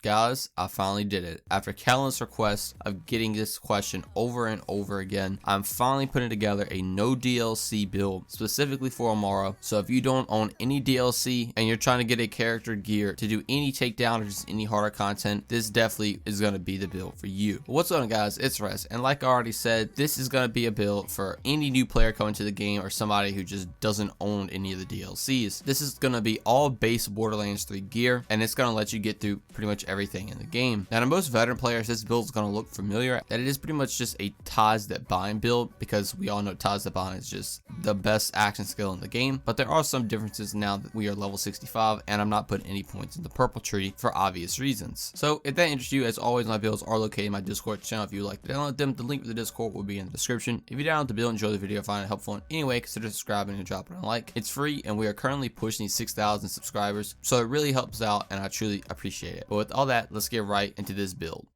Guys, I finally did it. After countless requests of getting this question over and over again, I'm finally putting together a no DLC build specifically for Amara. So if you don't own any DLC and you're trying to get a character gear to do any takedown or just any harder content, this definitely is going to be the build for you. But what's going on, guys? It's Rez, and like I already said, this is going to be a build for any new player coming to the game or somebody who just doesn't own any of the DLCs. This is going to be all base Borderlands 3 gear, and it's going to let you get through pretty much everything in the game. Now, to most veteran players, this build is going to look familiar, that it is pretty much just a ties that bind build, because we all know ties that bind is just the best action skill in the game. But there are some differences now that we are level 65, and I'm not putting any points in the purple tree for obvious reasons. So if that interests you, as always, my builds are located in my Discord channel. If you would like to download them, the link for the Discord will be in the description. If you download the build, enjoy the video, find it helpful in any way, consider subscribing and dropping a like. It's free, and we are currently pushing 6,000 subscribers, so it really helps out, and I truly appreciate it. But with all that, let's get right into this build.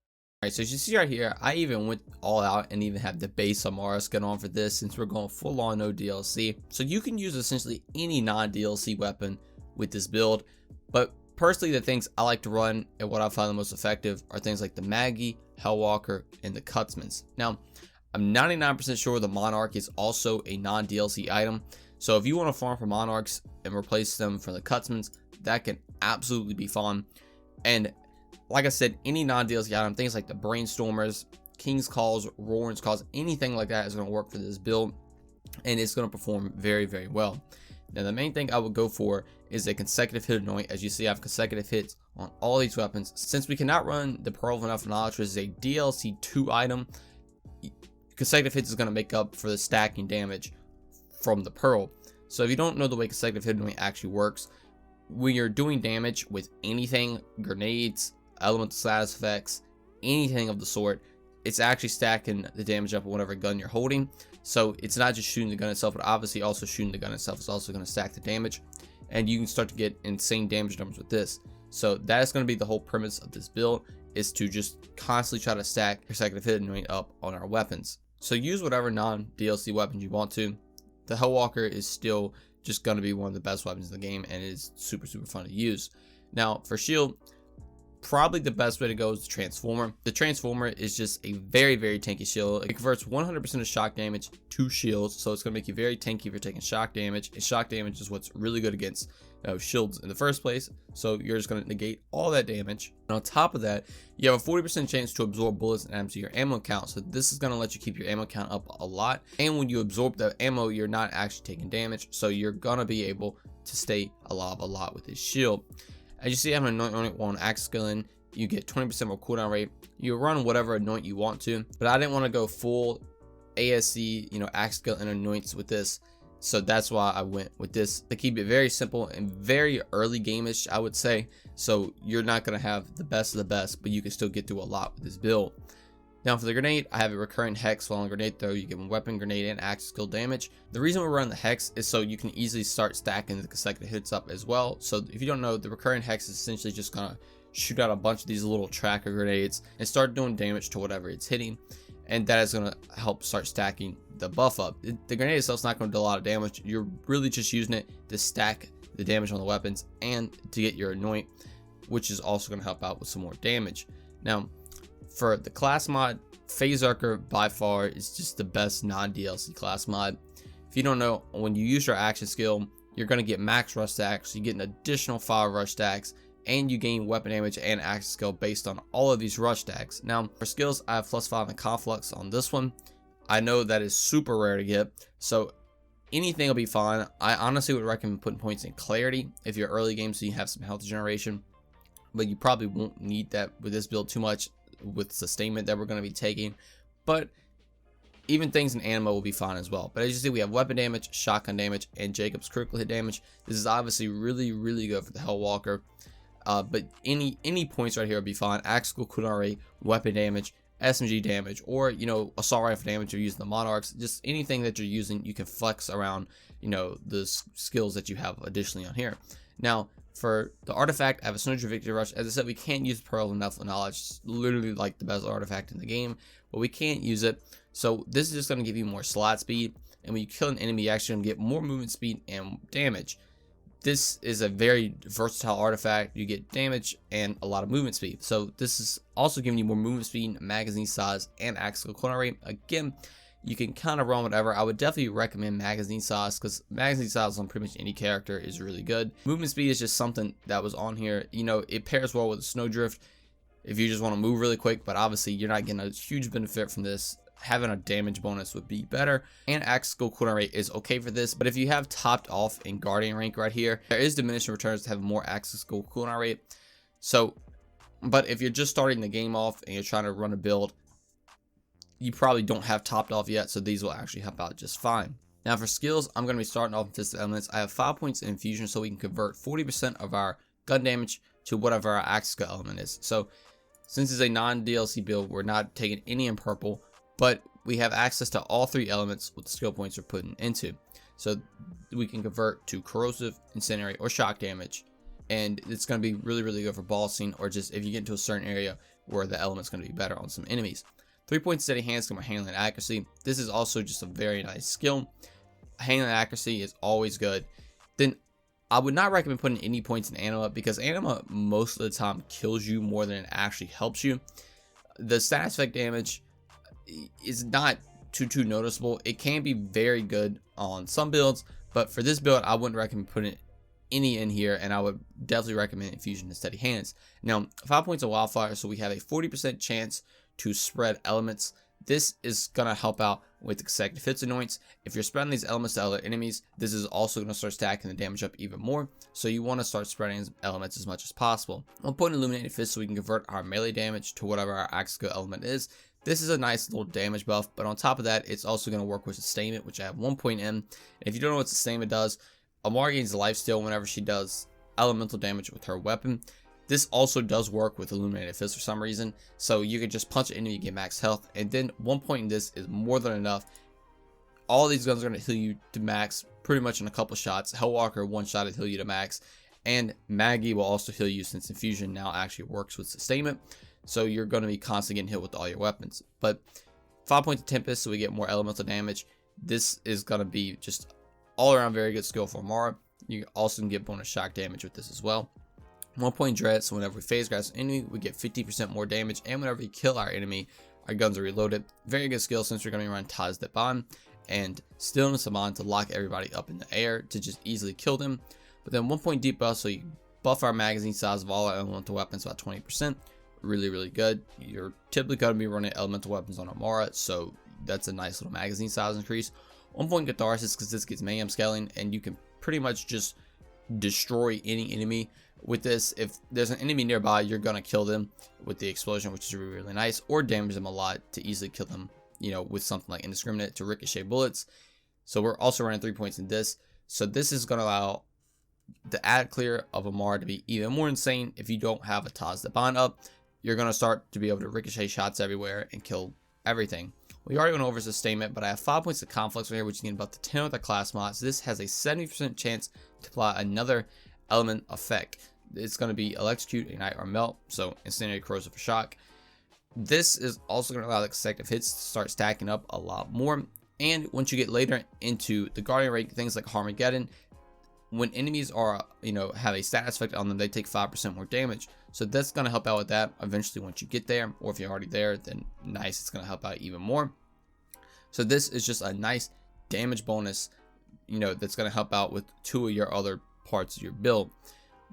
Alright, so as you see right here, I even went all out and even have the base Amara skin on for this, since we're going full on no DLC. So you can use essentially any non-DLC weapon with this build, but personally the things I like to run and what I find the most effective are things like the Maggie, Hellwalker, and the Cutsmans. Now, I'm 99% sure the Monarch is also a non-DLC item, so if you want to farm for Monarchs and replace them for the Cutsmans, that can absolutely be fun. And like I said, any non-DLC item, things like the Brainstormers, King's Calls, Roaring's Calls, anything like that is going to work for this build, and it's going to perform very, very well. Now, the main thing I would go for is a consecutive hit anoint. As you see, I have consecutive hits on all these weapons. Since we cannot run the Pearl of Enough Knowledge, which is a DLC 2 item, consecutive hits is going to make up for the stacking damage from the Pearl. So if you don't know the way consecutive hit anoint actually works, when you're doing damage with anything, grenades, elemental status effects, anything of the sort, it's actually stacking the damage up on whatever gun you're holding. So it's not just shooting the gun itself, but obviously also shooting the gun itself is also going to stack the damage, and you can start to get insane damage numbers with this. So that is going to be the whole premise of this build, is to just constantly try to stack consecutive hit anoint up on our weapons. So use whatever non-DLC weapons you want to. The Hellwalker is still just going to be one of the best weapons in the game, and it is super fun to use. Now for shield, probably the best way to go is the Transformer. The Transformer is just a very tanky shield. It converts 100% of shock damage to shields, so it's going to make you very tanky if you're taking shock damage. And shock damage is what's really good against shields in the first place, so you're just going to negate all that damage. And on top of that, you have a 40% chance to absorb bullets and ammo to your ammo count, so this is going to let you keep your ammo count up a lot. And when you absorb the ammo, you're not actually taking damage, so you're going to be able to stay alive a lot with this shield. As you see, I have an anoint one axe skill in. You get 20% more cooldown rate. You run whatever anoint you want to, but I didn't want to go full ASC, axe skill and anoints with this. So that's why I went with this, to keep it very simple and very early game-ish, I would say. So you're not going to have the best of the best, but you can still get through a lot with this build. Now for the grenade, I have a recurring hex while on grenade throw. You get one weapon, grenade, and axe skill damage. The reason we run the hex is so you can easily start stacking the consecutive hits up as well. So if you don't know, the recurring hex is essentially just gonna shoot out a bunch of these little tracker grenades and start doing damage to whatever it's hitting, and that is gonna help start stacking the buff up. The grenade itself is not gonna do a lot of damage. You're really just using it to stack the damage on the weapons and to get your anoint, which is also gonna help out with some more damage. Now, for the class mod, Phasarker by far is just the best non-DLC class mod. If you don't know, when you use your action skill, you're going to get max rush stacks, you get an additional 5 rush stacks, and you gain weapon damage and action skill based on all of these rush stacks. Now, for skills, I have +5 and Conflux on this one. I know that is super rare to get, so anything will be fine. I honestly would recommend putting points in Clarity if you're early game, so you have some health generation, but you probably won't need that with this build too much, with sustainment that we're going to be taking. But even things in ammo will be fine as well. But as you see, we have weapon damage, shotgun damage, and Jacob's critical hit damage. This is obviously really good for the Hellwalker, but any points right here will be fine. Axe skill, cooldown rate, weapon damage, SMG damage, or assault rifle damage if you're using the Monarchs. Just anything that you're using, you can flex around the skills that you have additionally on here. Now for the artifact, I have a Synergy Victory Rush. As I said, we can't use Pearl of Enough Knowledge. It's literally like the best artifact in the game, but we can't use it. So this is just going to give you more slot speed, and when you kill an enemy, you're actually going to get more movement speed and damage. this is a very versatile artifact. You get damage and a lot of movement speed. So this is also giving you more movement speed, magazine size, and axial cooldown rate. Again, you can kind of run whatever. I would definitely recommend magazine size, because magazine size on pretty much any character is really good. Movement speed is just something that was on here. You know, it pairs well with Snowdrift if you just want to move really quick, but obviously you're not getting a huge benefit from this. Having a damage bonus would be better, and axial cooldown rate is okay for this. But if you have topped off in Guardian rank right here, there is diminishing returns to have more axial cooldown rate. So, but if you're just starting the game off and you're trying to run a build, you probably don't have topped off yet, so these will actually help out just fine. Now for skills, I'm going to be starting off with Fist of Elements. I have 5 points in infusion, so we can convert 40% of our gun damage to whatever our axial element is. So since it's a non-DLC build, we're not taking any in purple, but we have access to all 3 elements with the skill points we're putting into. So we can convert to corrosive, incendiary, or shock damage. And it's going to be really, really good for bossing, or just if you get into a certain area where the element's going to be better on some enemies. 3 points steady hands come with handling and accuracy. This is also just a very nice skill. Handling and accuracy is always good. Then I would not recommend putting any points in Anima, because Anima most of the time kills you more than it actually helps you. The status effect damage is not too noticeable. It can be very good on some builds, but for this build I wouldn't recommend putting any in here, and I would definitely recommend infusion and steady hands. Now 5 points of wildfire, so we have a 40% chance to spread elements. This is gonna help out with consecutive hits annoyance. If you're spreading these elements to other enemies, this is also gonna start stacking the damage up even more, so you want to start spreading elements as much as possible. 1 point illuminated fist, so we can convert our melee damage to whatever our axial element is. This is a nice little damage buff, but on top of that, it's also going to work with sustainment, which I have 1 point in. And if you don't know what sustainment does, Amara gains lifesteal whenever she does elemental damage with her weapon. This also does work with illuminated fist for some reason, so you can just punch an enemy, get max health, and then 1 point in this is more than enough. All these guns are going to heal you to max pretty much in a couple shots. Hellwalker one shot to heal you to max, and Maggie will also heal you, since infusion now actually works with sustainment. So you're going to be constantly getting hit with all your weapons. But 5 points of Tempest, so we get more elemental damage. This is going to be just all around very good skill for Amara. You also can get bonus shock damage with this as well. 1 point Dread, so whenever we phase grasp an enemy, we get 50% more damage. And whenever we kill our enemy, our guns are reloaded. Very good skill, since we're going to run Taz de Ban and Stillness of Mind to lock everybody up in the air to just easily kill them. But then 1 point deep buff, so you buff our magazine size of all our elemental weapons about 20%. Really, really good. You're typically going to be running elemental weapons on Amara, so that's a nice little magazine size increase. 1 point Catharsis, because this gets Mayhem scaling, and you can pretty much just destroy any enemy with this. If there's an enemy nearby, you're going to kill them with the explosion, which is really, really nice, or damage them a lot to easily kill them, you know, with something like Indiscriminate to ricochet bullets. So we're also running 3 points in this. So this is going to allow the ad clear of Amara to be even more insane. If you don't have a Taz de Ban up, you're going to start to be able to ricochet shots everywhere and kill everything. We already went over sustainment, but I have 5 points of conflicts right here, which you get about the 10 with the class mods. This has a 70% chance to apply another element effect. It's going to be electrocute, ignite, or melt, so incendiary, corrosive, or shock. This is also going to allow the consecutive hits to start stacking up a lot more. And once you get later into the Guardian rank, things like Harmageddon, when enemies are, you know, have a status effect on them, they take 5% more damage. So that's going to help out with that eventually once you get there, or if you're already there, then nice, it's going to help out even more. So this is just a nice damage bonus, you know, that's going to help out with 2 of your other parts of your build.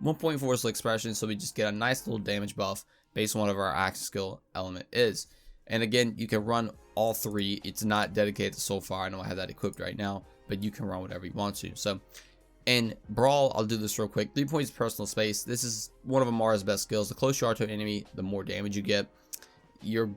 1 point forceful expression, so we just get a nice little damage buff based on whatever our action skill element is. And again, you can run all 3. It's not dedicated to so far. I know I have that equipped right now, but you can run whatever you want to. So in Brawl, I'll do this real quick. 3 points personal space. This is one of Amara's best skills. The closer you are to an enemy, the more damage you get. You're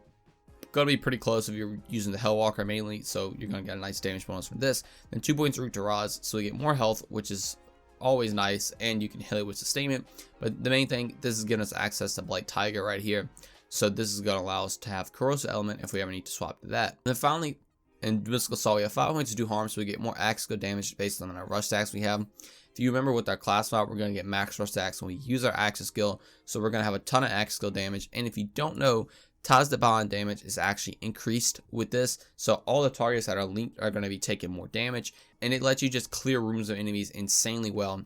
going to be pretty close if you're using the Hellwalker mainly, so you're going to get a nice damage bonus from this. Then 2 points Root to Raz, so you get more health, which is always nice, and you can heal it with sustainment. But the main thing, this is giving us access to Blight Tiger right here. So this is going to allow us to have corrosive element if we ever need to swap to that. And then finally, in Mystical Assault, we have 5 points to do harm, so we get more axial damage based on our rush stacks we have. If you remember with our class file, we're going to get max rush stacks when we use our axial skill, so we're going to have a ton of axial skill damage. And if you don't know, Taz de Ban damage is actually increased with this, so all the targets that are linked are going to be taking more damage, and it lets you just clear rooms of enemies insanely well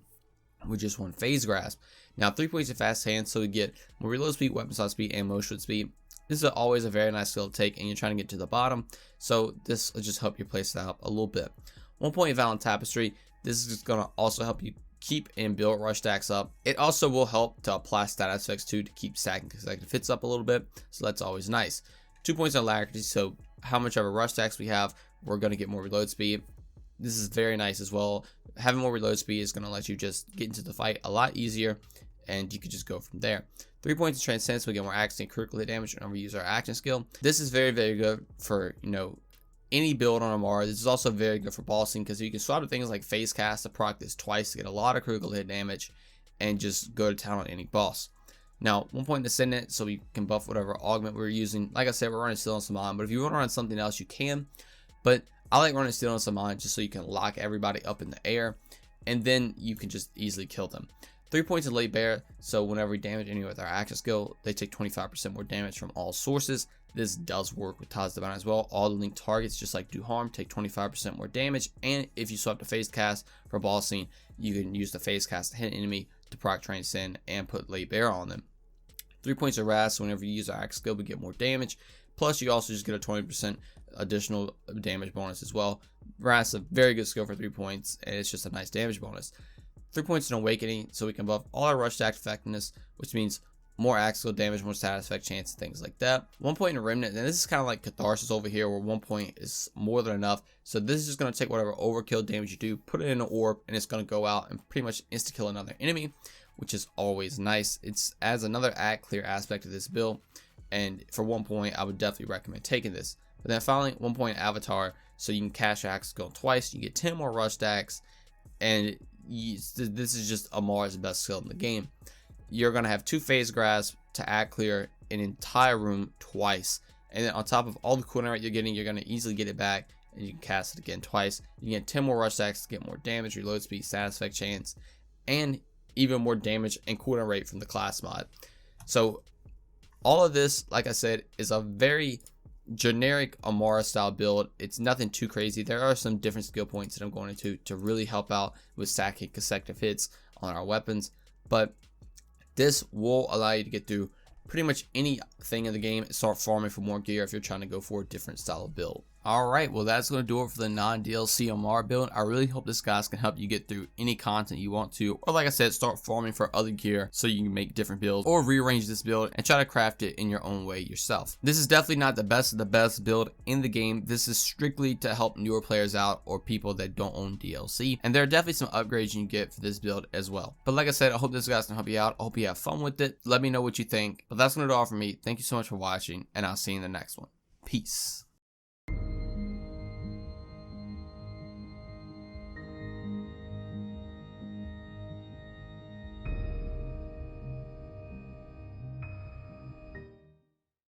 with just one phase grasp. Now 3 points of fast hands, so we get more reload speed, weapon slot speed, and motion speed. This is always a very nice skill to take, and you're trying to get to the bottom, so this will just help you place that up a little bit. 1 point of Valent Tapestry. This is just going to also help you keep and build rush stacks up. It also will help to apply status effects too, to keep stacking consecutive hits up a little bit, so that's always nice. 2 points on Alacrity, so how much ever rush stacks we have, we're going to get more reload speed. This is very nice as well. Having more reload speed is going to let you just get into the fight a lot easier, and you could just go from there. 3 points of Transcendence, we get more action and critical hit damage whenever we use our action skill. This is very, very good for, you know, any build on Amara. This is also very good for bossing, because you can swap to things like phase cast to proc this twice to get a lot of critical hit damage and just go to town on any boss. Now 1 point in Ascendant, so we can buff whatever augment we're using. Like I said, we're running Steel and Saman, but if you want to run something else, you can. But I like running Steel and Saman just so you can lock everybody up in the air, and then you can just easily kill them. 3 points in Late Bear, so whenever we damage anyone with our action skill, they take 25% more damage from all sources. This does work with Taz Divine as well. All the linked targets, just like Do Harm, take 25% more damage, and if you swap to phase cast for bossing, you can use the phase cast to hit an enemy to proc Transcend and put Late Bear on them. 3 points of Wrath, so whenever you use our action skill, we get more damage. Plus, you also just get a 20% additional damage bonus as well. Wrath's a very good skill for 3 points, and it's just a nice damage bonus. 3 points in Awakening, so we can buff all our rush stack effectiveness, which means more axe skill damage, more status effect chance, and things like that. 1 point in Remnant, and this is kind of like Catharsis over here, where 1 point is more than enough. So this is just going to take whatever overkill damage you do, put it in an orb, and it's going to go out and pretty much insta kill another enemy, which is always nice. It adds another clear aspect of this build, and for 1 point, I would definitely recommend taking this. But then finally, 1 point Avatar, so you can cast your axe skill twice, you get 10 more rush stacks, and this is just Amara's best skill in the game. You're going to have 2 phase grasp to clear an entire room twice, and then on top of all the cooldown rate you're getting, you're going to easily get it back, and you can cast it again twice. You get 10 more rush stacks to get more damage, reload speed, status effect chance, and even more damage and cooldown rate from the class mod. So all of this, like I said, is a very generic Amara style build. It's nothing too crazy. There are some different skill points that I'm going to really help out with stacking consecutive hits on our weapons, but this will allow you to get through pretty much anything in the game and start farming for more gear if you're trying to go for a different style of build. Alright, well that's going to do it for the non-DLC Amara build. I really hope this guys can help you get through any content you want to, or like I said, start farming for other gear so you can make different builds, or rearrange this build and try to craft it in your own way yourself. This is definitely not the best of the best build in the game. This is strictly to help newer players out or people that don't own DLC, and there are definitely some upgrades you can get for this build as well. But like I said, I hope this guys can help you out. I hope you have fun with it. Let me know what you think. But that's going to do all for me. Thank you so much for watching, and I'll see you in the next one. Peace.